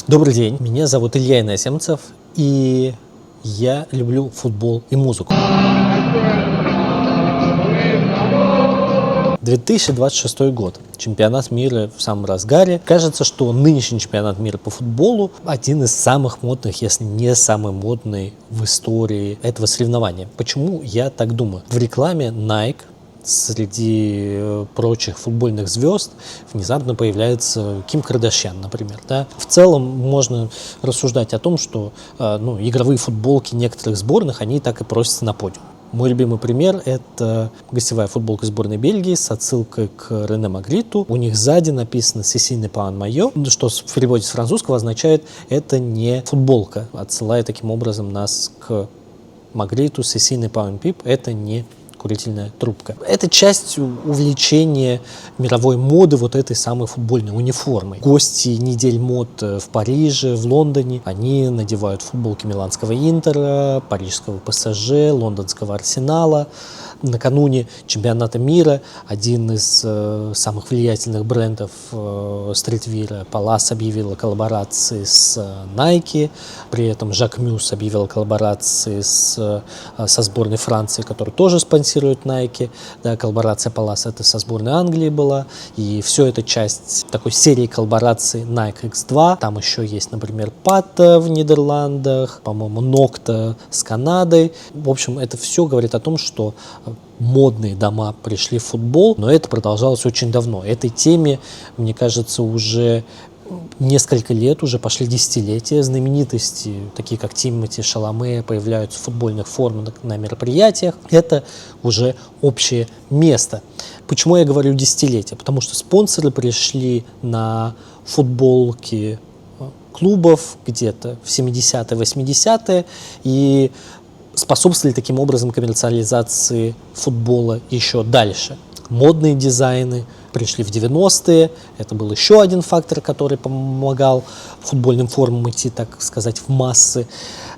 Добрый день, меня зовут Илья Иноземцев, и я люблю футбол и музыку. 2026 год. Чемпионат мира в самом разгаре. Кажется, что нынешний чемпионат мира по футболу один из самых модных, если не самый модный в истории этого соревнования. Почему я так думаю? В рекламе Nike среди прочих футбольных звезд внезапно появляется Ким Кардашьян, например. Да? В целом можно рассуждать о том, что игровые футболки некоторых сборных, они так и просятся на подиум. Мой любимый пример – это гостевая футболка сборной Бельгии с отсылкой к Рене Магриту. У них сзади написано «Ceci n'est pas un maillot», что в переводе с французского означает «это не футболка», отсылая таким образом нас к Магриту «Ceci n'est pas un pipe», это не курительная трубка. Это часть увлечения мировой моды вот этой самой футбольной униформой. Гости недель мод в Париже, в Лондоне, они надевают футболки миланского Интера, парижского ПСЖ, лондонского Арсенала. Накануне чемпионата мира один из самых влиятельных брендов стритвира Palace объявил о коллаборации с Nike, при этом Жак Мюс объявил о коллаборации со сборной Франции, которая тоже спонсирует Nike. Да, коллаборация Palace это со сборной Англии была, и все это часть такой серии коллабораций Nike X2. Там еще есть, например, Pata в Нидерландах, по-моему, Nocta с Канадой. В общем, это все говорит о том, что модные дома пришли в футбол, но это продолжалось очень давно. Этой теме, мне кажется, уже несколько лет, уже пошли десятилетия. Знаменитости, такие как Тимоти Шаломе, появляются в футбольных формах на мероприятиях. Это уже общее место. Почему я говорю десятилетия? Потому что спонсоры пришли на футболки клубов где-то в 70-е, 80-е и способствовали таким образом коммерциализации футбола еще дальше. Модные дизайны пришли в 90-е, это был еще один фактор, который помогал футбольным формам идти, так сказать, в массы.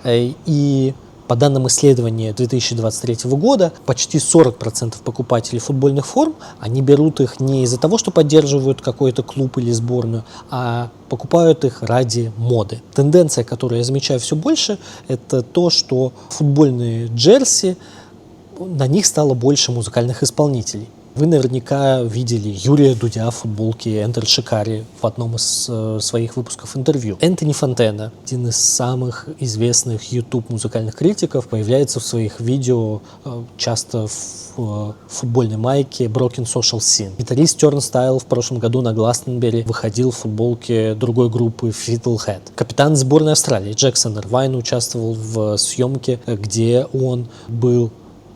И по данным исследования 2023 года, почти 40% покупателей футбольных форм, они берут их не из-за того, что поддерживают какой-то клуб или сборную, а покупают их ради моды. Тенденция, которую я замечаю все больше, это то, что футбольные джерси, на них стало больше музыкальных исполнителей. Вы наверняка видели Юрия Дудя в футболке Энтер Шикари в одном из своих выпусков интервью. Энтони Фонтена, один из самых известных YouTube музыкальных критиков, появляется в своих видео часто в футбольной майке Broken Social Scene. Гитарист Turnstile в прошлом году на Гластенберри выходил в футболке другой группы Fiddlehead. Капитан сборной Австралии Джексон Ирвайн участвовал в съемке, где он был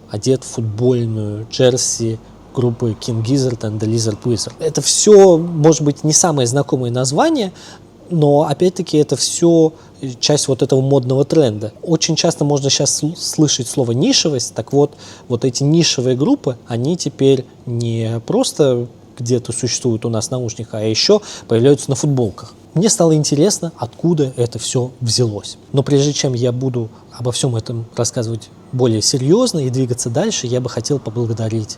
одет в футбольную джерси группы King Gizzard and the Lizard Wizard. Это все, может быть, не самые знакомые названия, но, опять-таки, это все часть вот этого модного тренда. Очень часто можно сейчас слышать слово «нишевость». Так вот, вот эти нишевые группы, они теперь не просто где-то существуют у нас в наушниках, а еще появляются на футболках. Мне стало интересно, откуда это все взялось. Но прежде чем я буду обо всем этом рассказывать более серьезно и двигаться дальше, я бы хотел поблагодарить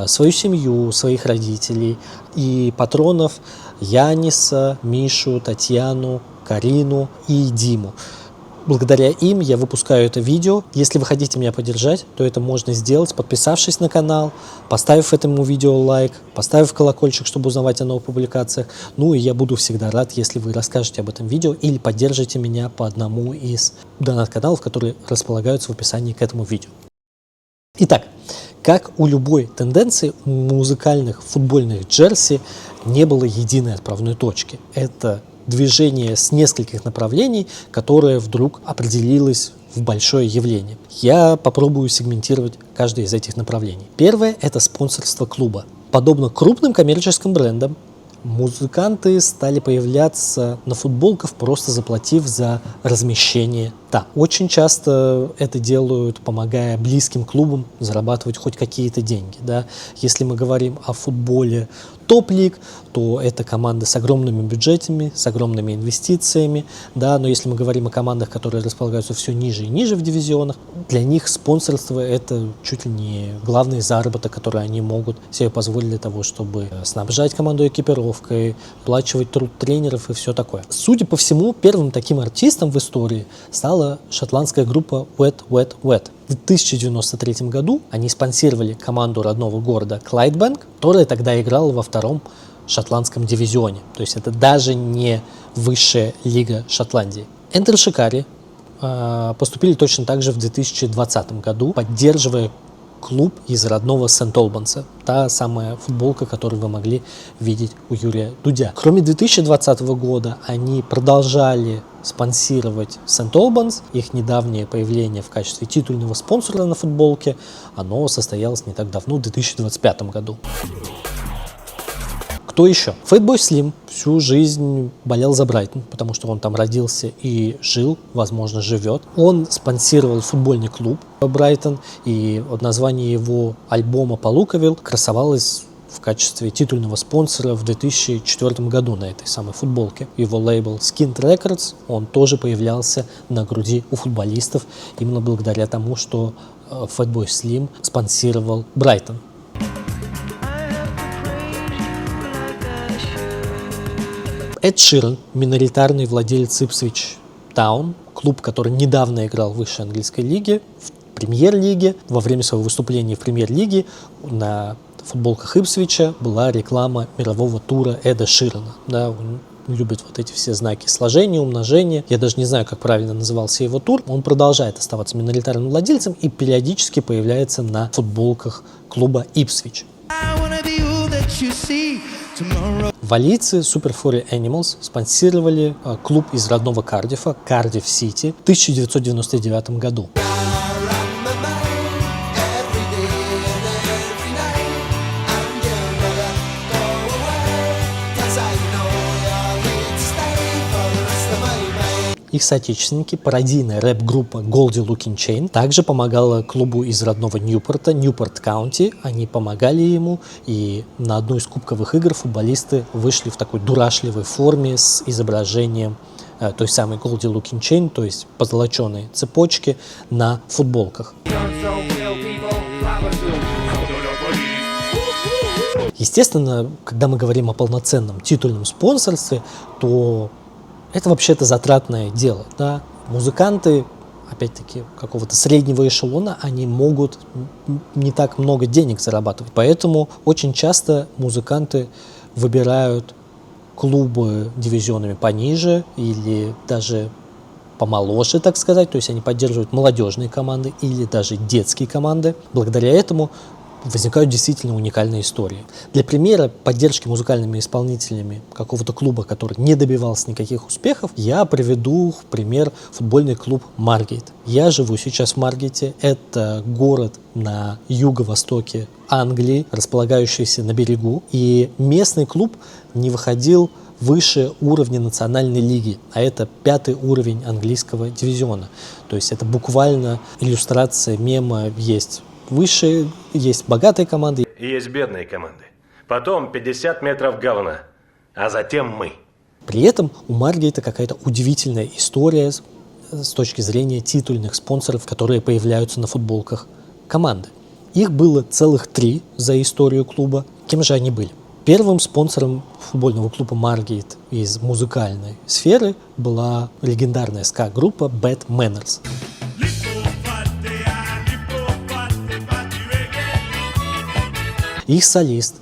свою семью, своих родителей и патронов Яниса, Мишу, Татьяну, Карину и Диму. Благодаря им я выпускаю это видео. Если вы хотите меня поддержать, то это можно сделать, подписавшись на канал, поставив этому видео лайк, поставив колокольчик, чтобы узнавать о новых публикациях. Ну и я буду всегда рад, если вы расскажете об этом видео или поддержите меня по одному из донат-каналов, которые располагаются в описании к этому видео. Итак, как у любой тенденции, у музыкальных футбольных джерси не было единой отправной точки. Это движение с нескольких направлений, которое вдруг определилось в большое явление. Я попробую сегментировать каждое из этих направлений. Первое – это спонсорство клуба. Подобно крупным коммерческим брендам, музыканты стали появляться на футболках, просто заплатив за размещение. Да, очень часто это делают, помогая близким клубам зарабатывать хоть какие-то деньги. Да. Если мы говорим о футболе топ-лиг, то это команды с огромными бюджетами, с огромными инвестициями, да, но если мы говорим о командах, которые располагаются все ниже и ниже в дивизионах, для них спонсорство – это чуть ли не главный заработок, который они могут себе позволить для того, чтобы снабжать команду экипировкой, оплачивать труд тренеров и все такое. Судя по всему, первым таким артистом в истории стала шотландская группа Wet Wet Wet. В 1093 году они спонсировали команду родного города Клайдбенк, которая тогда играла во втором шотландском дивизионе. То есть это даже не высшая лига Шотландии. Эндер Шикари поступили точно так же в 2020 году, поддерживая клуб из родного Сент-Олбанса. Та самая футболка, которую вы могли видеть у Юрия Дудя. Кроме 2020 года они продолжали спонсировать Сент-Олбанс. Их недавнее появление в качестве титульного спонсора на футболке, оно состоялось не так давно, в 2025 году. Кто еще? Fatboy Slim всю жизнь болел за Брайтон, потому что он там родился и жил, возможно, живет. Он спонсировал футбольный клуб Брайтон, и название его альбома «Полуковилл» красовалось в качестве титульного спонсора в 2004 году на этой самой футболке. Его лейбл Skint Records, он тоже появлялся на груди у футболистов именно благодаря тому, что Fatboy Slim спонсировал Брайтон. Эд Ширан, миноритарный владелец Ipswich Town, клуб, который недавно играл в высшей английской лиге, в премьер-лиге. Во время своего выступления в премьер-лиге на футболках Ипсвича была реклама мирового тура Эда Ширана. Да, он любит вот эти все знаки сложения, умножения. Я даже не знаю, как правильно назывался его тур. Он продолжает оставаться миноритарным владельцем и периодически появляется на футболках клуба Ipswich. Валийцы Super Furry Animals спонсировали клуб из родного Кардифа, Cardiff City, в 1999 году. Их соотечественники, пародийная рэп-группа Goldie Looking Chain, также помогала клубу из родного Ньюпорта, Ньюпорт Каунти. Они помогали ему, и на одну из кубковых игр футболисты вышли в такой дурашливой форме с изображением той самой Goldie Looking Chain, то есть позолоченной цепочки на футболках. Естественно, когда мы говорим о полноценном титульном спонсорстве, то это вообще-то затратное дело. Да? Музыканты, опять-таки, какого-то среднего эшелона, они могут не так много денег зарабатывать. Поэтому очень часто музыканты выбирают клубы дивизионами пониже или даже помоложе, так сказать. То есть они поддерживают молодежные команды или даже детские команды. Благодаря этому возникают действительно уникальные истории. Для примера поддержки музыкальными исполнителями какого-то клуба, который не добивался никаких успехов, я приведу в пример футбольный клуб Маргейт. Я живу сейчас в Маргейте. Это город на юго-востоке Англии, располагающийся на берегу. И местный клуб не выходил выше уровня национальной лиги, а это 5-й уровень английского дивизиона. То есть это буквально иллюстрация мема. Есть выше, есть богатые команды. И есть бедные команды. Потом 50 метров говна. А затем мы. При этом у Маргейта какая-то удивительная история с точки зрения титульных спонсоров, которые появляются на футболках команды. Их было целых 3 за историю клуба. Кем же они были? Первым спонсором футбольного клуба Маргейт из музыкальной сферы была легендарная ска-группа Bad Manners. Их солист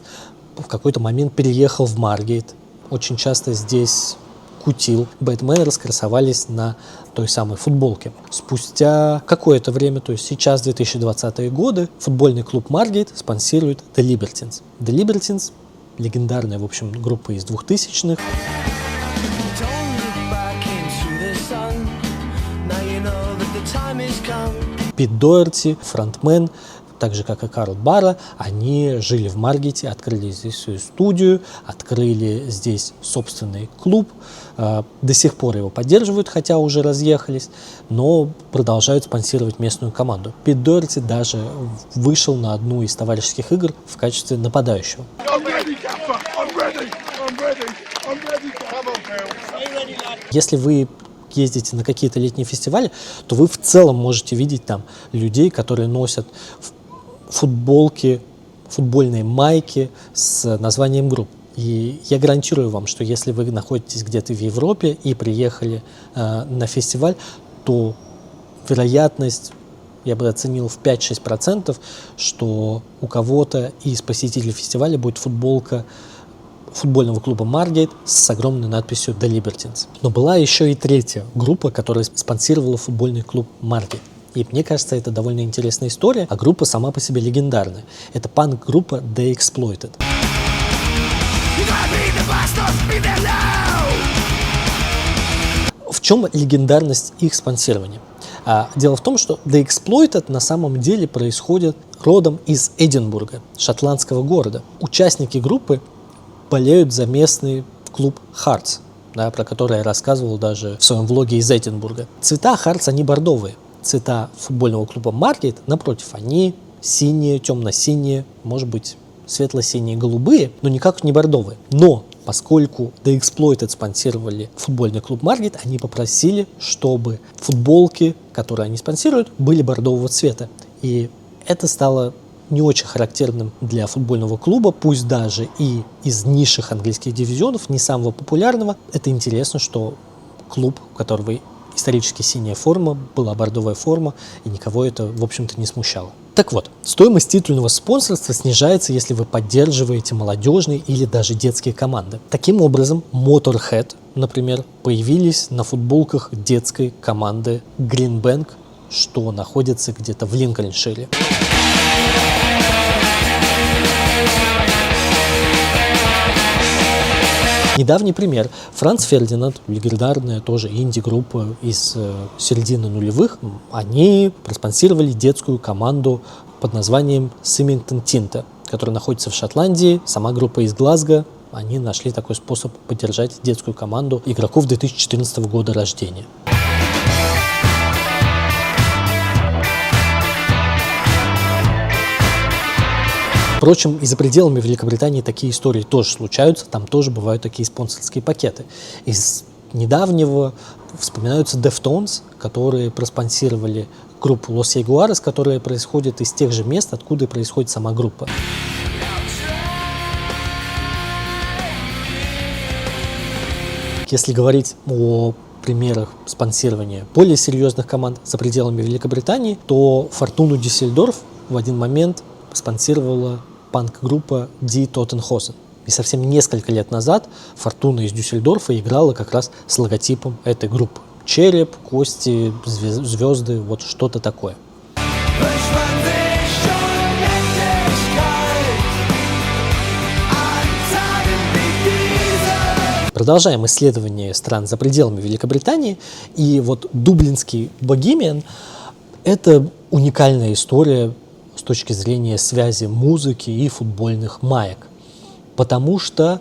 в какой-то момент переехал в Маргейт. Очень часто здесь кутил. Bad Manners красовались на той самой футболке. Спустя какое-то время, то есть сейчас 2020-е годы, футбольный клуб Маргейт спонсирует The Libertines. The Libertines – легендарная, в общем, группа из 2000-х. Пит Доерти, фронтмен, так же, как и Карл Барра, они жили в Маргейте, открыли здесь свою студию, открыли здесь собственный клуб. До сих пор его поддерживают, хотя уже разъехались, но продолжают спонсировать местную команду. Пит Доерти даже вышел на одну из товарищеских игр в качестве нападающего. Если вы ездите на какие-то летние фестивали, то вы в целом можете видеть там людей, которые носят футболки, футбольные майки с названием групп. И я гарантирую вам, что если вы находитесь где-то в Европе и приехали на фестиваль, то вероятность, я бы оценил в 5-6%, что у кого-то из посетителей фестиваля будет футболка футбольного клуба Маргейт с огромной надписью «The Libertines». Но была еще и третья группа, которая спонсировала футбольный клуб Маргейт. И мне кажется, это довольно интересная история, а группа сама по себе легендарная. Это панк-группа The Exploited. В чем легендарность их спонсирования? Дело в том, что The Exploited на самом деле происходит родом из Эдинбурга, шотландского города. Участники группы болеют за местный клуб Hearts, да, про который я рассказывал даже в своем влоге из Эдинбурга. Цвета Hearts, они бордовые. Цвета футбольного клуба Маргейт, напротив, они синие, темно-синие, может быть, светло-синие, голубые, но никак не бордовые. Но поскольку The Exploited спонсировали футбольный клуб Маргейт, они попросили, чтобы футболки, которые они спонсируют, были бордового цвета. И это стало не очень характерным для футбольного клуба, пусть даже и из низших английских дивизионов, не самого популярного. Это интересно, что клуб, у которого исторически синяя форма, была бордовая форма, и никого это, в общем-то, не смущало. Так вот, стоимость титульного спонсорства снижается, если вы поддерживаете молодежные или даже детские команды. Таким образом, Motorhead, например, появились на футболках детской команды Greenbank, что находится где-то в Линкольншире. Недавний пример. Франц Фердинанд, легендарная тоже инди-группа из середины нулевых, они проспонсировали детскую команду под названием Symington Tinta, которая находится в Шотландии. Сама группа из Глазго. Они нашли такой способ поддержать детскую команду игроков 2014 года рождения. Впрочем, и за пределами Великобритании такие истории тоже случаются, там тоже бывают такие спонсорские пакеты. Из недавнего вспоминаются Deftones, которые проспонсировали группу Los Jaguares, которая происходит из тех же мест, откуда и происходит сама группа. Если говорить о примерах спонсирования более серьезных команд за пределами Великобритании, то Фортуну Дюссельдорф в один момент спонсировала панк-группа Die Toten Hosen. И совсем несколько лет назад Фортуна из Дюссельдорфа играла как раз с логотипом этой группы. Череп, кости, звезды, вот что-то такое. Продолжаем исследование стран за пределами Великобритании. И вот дублинский Bohemian – это уникальная история с точки зрения связи музыки и футбольных маек. Потому что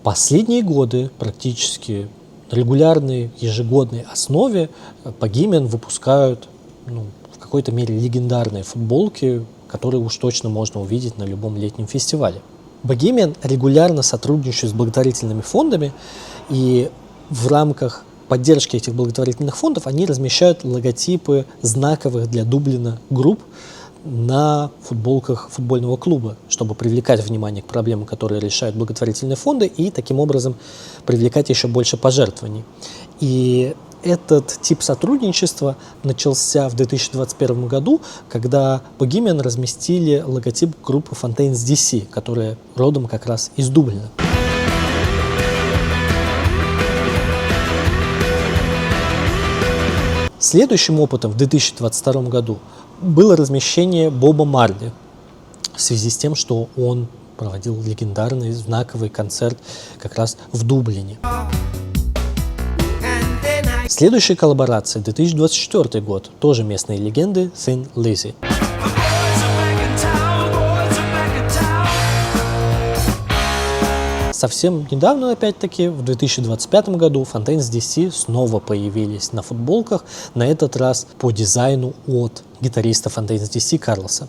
последние годы практически на регулярной ежегодной основе Bohemian выпускают в какой-то мере легендарные футболки, которые уж точно можно увидеть на любом летнем фестивале. Bohemian регулярно сотрудничает с благотворительными фондами, и в рамках поддержки этих благотворительных фондов они размещают логотипы знаковых для Дублина групп на футболках футбольного клуба, чтобы привлекать внимание к проблемам, которые решают благотворительные фонды, и таким образом привлекать еще больше пожертвований. И этот тип сотрудничества начался в 2021 году, когда Bohemian разместили логотип группы Fontaines DC, которая родом как раз из Дублина. Следующим опытом в 2022 году было размещение Боба Марли в связи с тем, что он проводил легендарный знаковый концерт как раз в Дублине. Следующая коллаборация, 2024 год, тоже местные легенды, Thin Lizzy. Совсем недавно, опять-таки, в 2025 году Fontaines DC снова появились на футболках, на этот раз по дизайну от гитариста Fontaines DC Карлоса.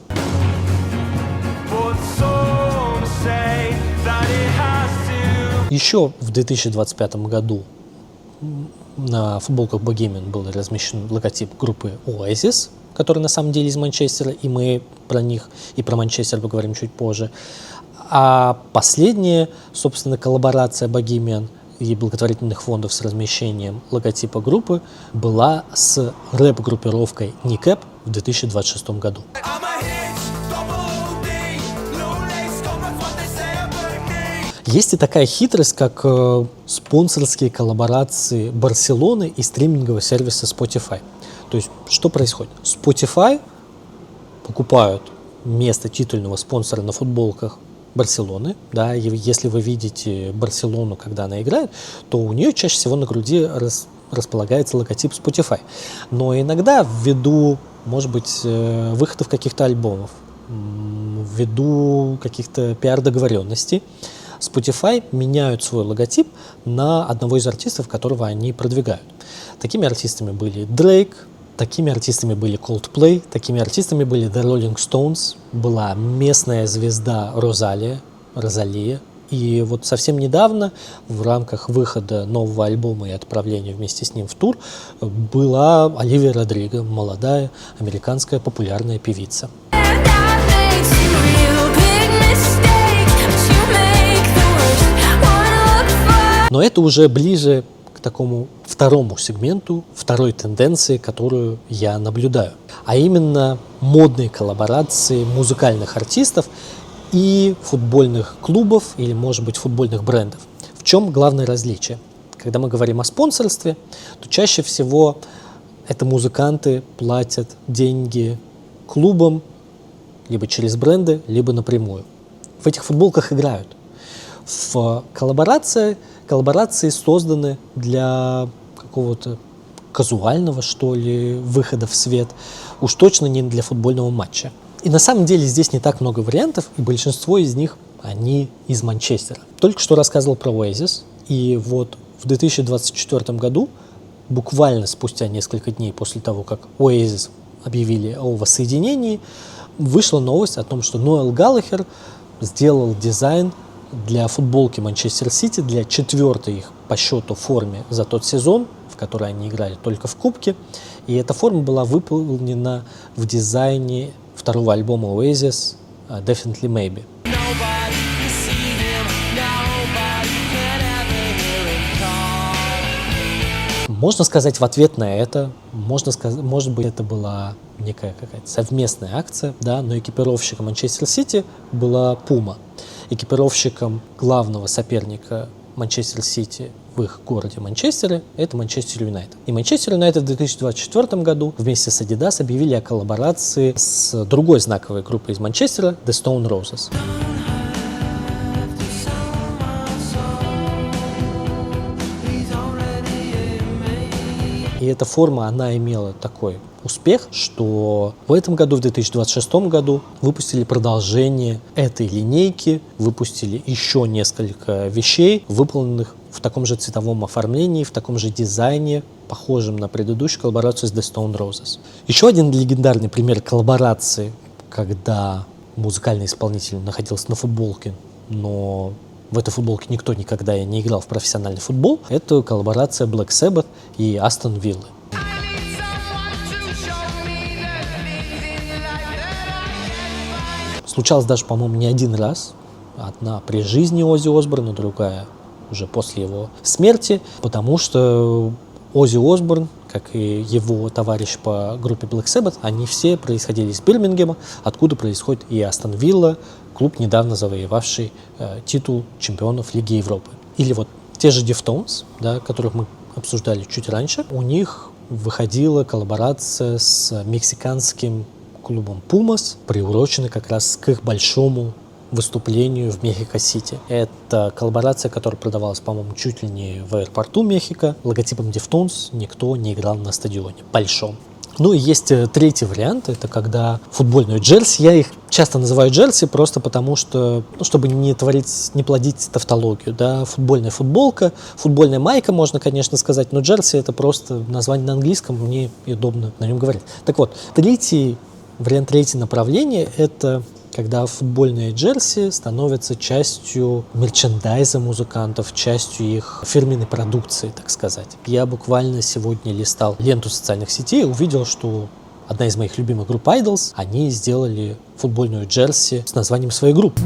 Еще в 2025 году на футболках Bohemian был размещен логотип группы Oasis, который на самом деле из Манчестера, и мы про них и про Манчестер поговорим чуть позже. А последняя, собственно, коллаборация Bohemian и благотворительных фондов с размещением логотипа группы была с рэп-группировкой NICAP в 2026 году. Есть и такая хитрость, как спонсорские коллаборации Барселоны и стримингового сервиса Spotify. То есть, что происходит? Spotify покупают место титульного спонсора на футболках Барселоны, да, и если вы видите Барселону, когда она играет, то у нее чаще всего на груди располагается логотип Spotify. Но иногда ввиду, может быть, выходов каких-то альбомов, ввиду каких-то пиар-договоренностей, Spotify меняют свой логотип на одного из артистов, которого они продвигают. Такими артистами были Drake, такими артистами были Coldplay, такими артистами были The Rolling Stones, была местная звезда Розалия. И вот совсем недавно в рамках выхода нового альбома и отправления вместе с ним в тур была Оливия Родриго, молодая американская популярная певица. Но это уже ближе к такому второму сегменту, второй тенденции, которую я наблюдаю. А именно модные коллаборации музыкальных артистов и футбольных клубов или, может быть, футбольных брендов. В чем главное различие? Когда мы говорим о спонсорстве, то чаще всего это музыканты платят деньги клубам либо через бренды, либо напрямую. В этих футболках играют. В коллаборации созданы для какого-то казуального, что ли, выхода в свет, уж точно не для футбольного матча. И на самом деле здесь не так много вариантов, и большинство из них, они из Манчестера. Только что рассказывал про Oasis, и вот в 2024 году, буквально спустя несколько дней после того, как Oasis объявили о воссоединении, вышла новость о том, что Ноэл Галлахер сделал дизайн для футболки Манчестер Сити, для 4-й их по счету форме за тот сезон, в которой они играли только в Кубке. И эта форма была выполнена в дизайне второго альбома Oasis Definitely Maybe. Можно сказать в ответ на это, может быть, это была некая какая-то совместная акция, да, но экипировщиком Манчестер Сити была Puma. Экипировщиком главного соперника Манчестер Сити в их городе Манчестере это Манчестер Юнайтед. И Манчестер Юнайтед в 2024 году вместе с Adidas объявили о коллаборации с другой знаковой группой из Манчестера The Stone Roses. И эта форма, она имела такой успех, что в этом году, в 2026 году, выпустили продолжение этой линейки, выпустили еще несколько вещей, выполненных в таком же цветовом оформлении, в таком же дизайне, похожем на предыдущую коллаборацию с The Stone Roses. Еще один легендарный пример коллаборации, когда музыкальный исполнитель находился на футболке, но в этой футболке никто никогда не играл в профессиональный футбол, это коллаборация Black Sabbath и Астон Виллы. Случалось даже, по-моему, не один раз. Одна при жизни Оззи Осборна, другая уже после его смерти, потому что Оззи Осборн, как и его товарищ по группе Black Sabbath, они все происходили из Бирмингема, откуда происходит и Астон Вилла, клуб, недавно завоевавший титул чемпионов Лиги Европы. Или вот те же Deftones, да, которых мы обсуждали чуть раньше, у них выходила коллаборация с мексиканским клубом Pumas, приуроченный как раз к их большому выступлению в Мехико-Сити. Это коллаборация, которая продавалась, по-моему, чуть ли не в аэропорту Мехико. Логотипом Deftones никто не играл на стадионе большом. Ну и есть третий вариант, это когда футбольную джерси, я их часто называю джерси просто потому, что, чтобы не плодить тавтологию, да, футбольная футболка, футбольная майка, можно, конечно, сказать, но джерси это просто название на английском, мне удобно на нем говорить. Так вот, вариант третье направление это когда футбольные джерси становятся частью мерчендайза музыкантов, частью их фирменной продукции, так сказать. Я буквально сегодня листал ленту социальных сетей и увидел, что одна из моих любимых групп Idols, они сделали футбольную джерси с названием своей группы.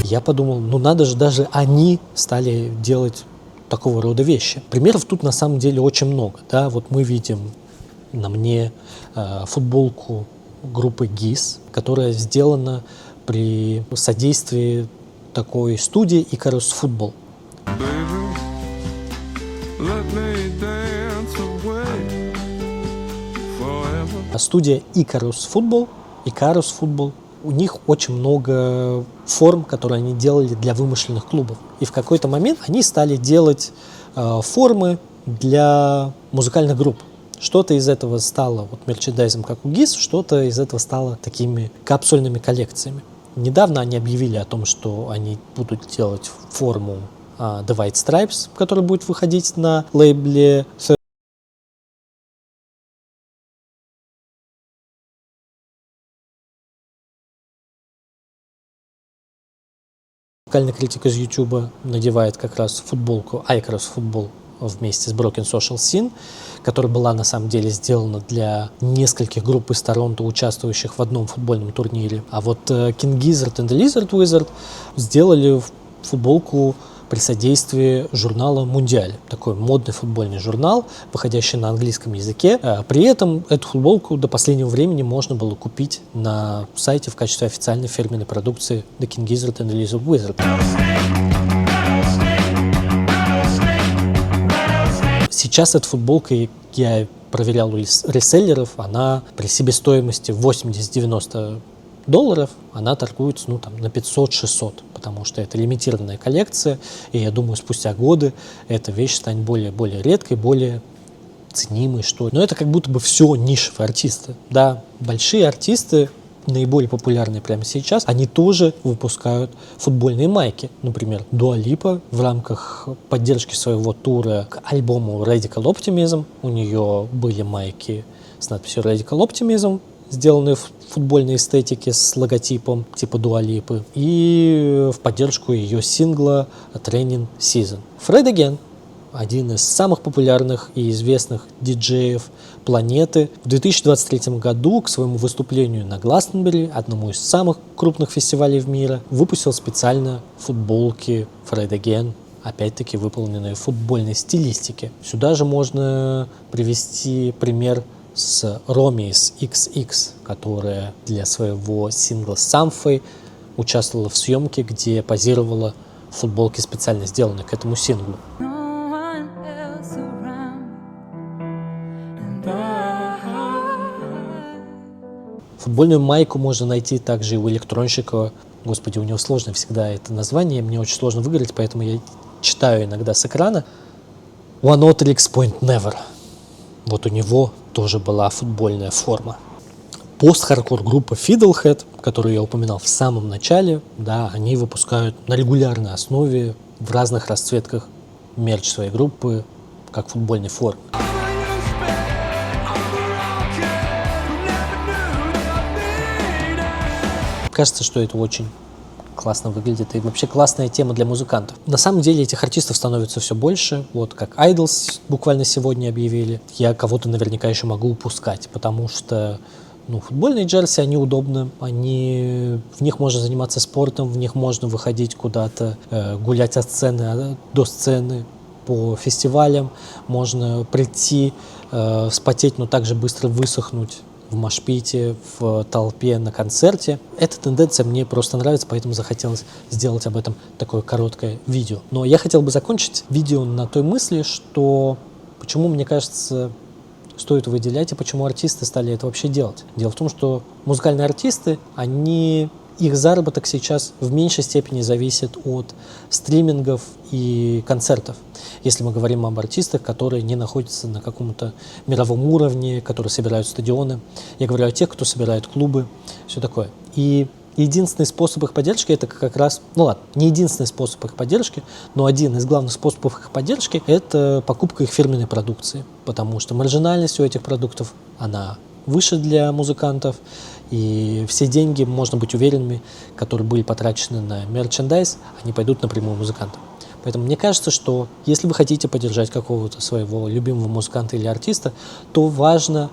Я подумал, ну надо же, даже они стали делать такого рода вещи. Примеров тут на самом деле очень много. Да? Вот мы видим на мне футболку группы GIS, которая сделана при содействии такой студии Icarus Football. Студия Icarus Football, у них очень много форм, которые они делали для вымышленных клубов. И в какой-то момент они стали делать формы для музыкальных групп. Что-то из этого стало вот мерчендайзом, как у GIS, что-то из этого стало такими капсульными коллекциями. Недавно они объявили о том, что они будут делать форму The White Stripes, которая будет выходить на лейбле Музыкальный критик из YouTube надевает как раз футболку Icarus Football вместе с Broken Social Scene, которая была на самом деле сделана для нескольких групп из Торонто, участвующих в одном футбольном турнире. А вот King Gizzard и Lizard Wizard сделали футболку при содействии журнала «Мундиаль». Такой модный футбольный журнал, выходящий на английском языке. При этом эту футболку до последнего времени можно было купить на сайте в качестве официальной фирменной продукции The King Gizzard and the Lizard Wizard. Сейчас эта футболка, я проверял у реселлеров, она при себестоимости $80-90, она торгуется на 500-600, потому что это лимитированная коллекция, и я думаю, спустя годы эта вещь станет более редкой, более ценимой, что ли. Но это как будто бы все нишевые артисты. Да, большие артисты, наиболее популярные прямо сейчас, они тоже выпускают футбольные майки. Например, Dua Lipa в рамках поддержки своего тура к альбому Radical Optimism, у нее были майки с надписью Radical Optimism, сделанные в футбольной эстетике с логотипом типа Dua Lipa, и в поддержку ее сингла Training Season. Fred Again, один из самых популярных и известных диджеев планеты, в 2023 году к своему выступлению на Гластенберри, одному из самых крупных фестивалей в мире, выпустил специально футболки Fred Again, опять-таки выполненные в футбольной стилистике. Сюда же можно привести пример с Роми из XX, которая для своего сингла «Something» участвовала в съемке, где позировала в футболке, специально сделанной к этому синглу. Футбольную майку можно найти также и у электронщика. Господи, у него сложно всегда это название, мне очень сложно выговорить, поэтому я читаю иногда с экрана. One Otrix Point Never. Вот у него тоже была футбольная форма. Пост-хардкор группа Fiddlehead, которую я упоминал в самом начале, да, они выпускают на регулярной основе в разных расцветках мерч своей группы, как футбольной формы. Кажется, что это очень классно выглядит и вообще классная тема для музыкантов. На самом деле этих артистов становится все больше. Вот как Idols буквально сегодня объявили. Я кого-то наверняка еще могу упускать, потому что футбольные джерси, они удобны, в них можно заниматься спортом, в них можно выходить куда-то, гулять от сцены до сцены, по фестивалям, можно прийти, вспотеть, но также быстро высохнуть в мошпите, в толпе, на концерте. Эта тенденция мне просто нравится, поэтому захотелось сделать об этом такое короткое видео. Но я хотел бы закончить видео на той мысли, что почему, мне кажется, стоит выделять и почему артисты стали это вообще делать. Дело в том, что музыкальные артисты, их заработок сейчас в меньшей степени зависит от стримингов и концертов. Если мы говорим об артистах, которые не находятся на каком-то мировом уровне, которые собирают стадионы. Я говорю о тех, кто собирает клубы, все такое. И единственный способ их поддержки — это как раз, не единственный способ их поддержки, но один из главных способов их поддержки — это покупка их фирменной продукции. Потому что маржинальность у этих продуктов, она выше для музыкантов, и все деньги, можно быть уверенными, которые были потрачены на мерчендайз, они пойдут напрямую музыкантам. Поэтому мне кажется, что если вы хотите поддержать какого-то своего любимого музыканта или артиста, то важно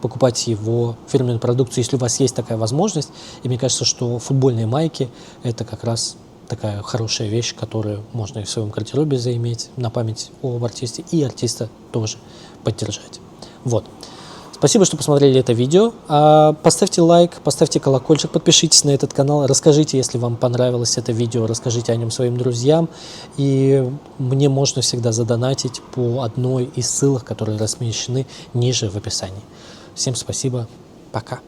покупать его фирменную продукцию, если у вас есть такая возможность. И мне кажется, что футбольные майки – это как раз такая хорошая вещь, которую можно и в своем гардеробе заиметь на память об артисте, и артиста тоже поддержать. Вот. Спасибо, что посмотрели это видео. Поставьте лайк, поставьте колокольчик, подпишитесь на этот канал, расскажите, если вам понравилось это видео, расскажите о нем своим друзьям. И мне можно всегда задонатить по одной из ссылок, которые размещены ниже в описании. Всем спасибо, пока.